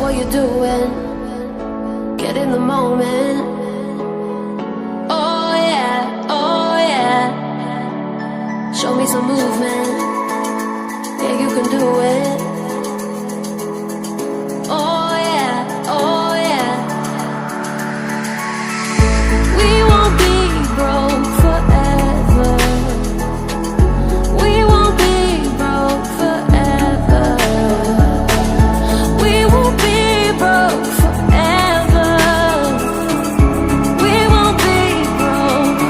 what you're doing. Get in the moment. Oh yeah, oh yeah. Show me some movement. Yeah, you can do it. Oh yeah, oh yeah. We won't be broke forever. We won't be broke forever. We won't be broke forever. We won't be broke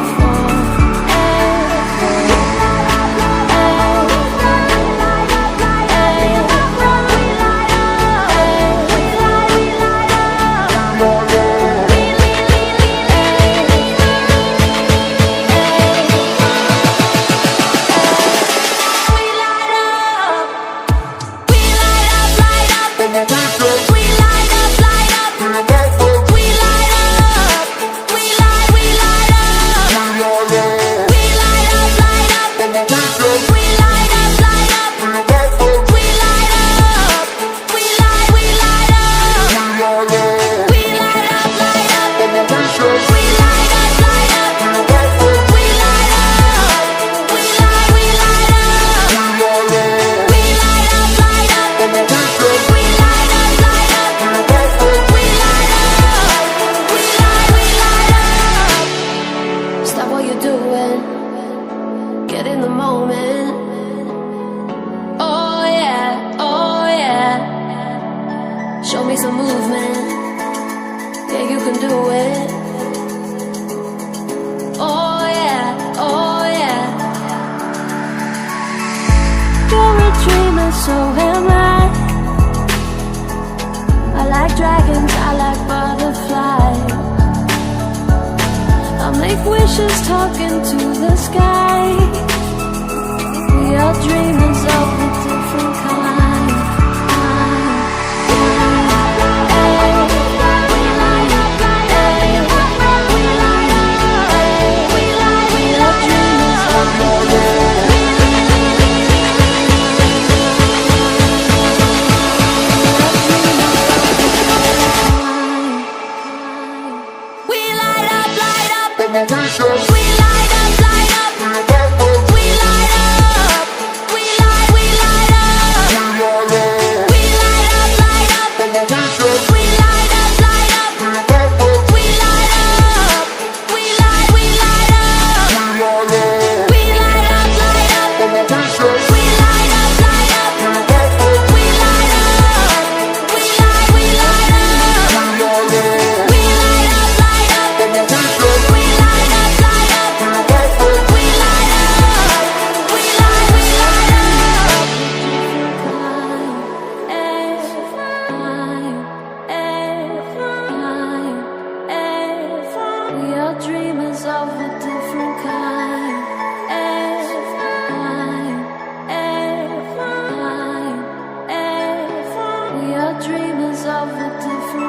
Get in the moment. Oh yeah, oh yeah. Show me some movement. Yeah, you can do it. Oh yeah, oh yeah. You're a dreamer, so am I. I like dragons, I like butterflies. I make wishes talking to the sky. We are dreamers of a different kind. Dreamers of a different kind. We are dreamers of a different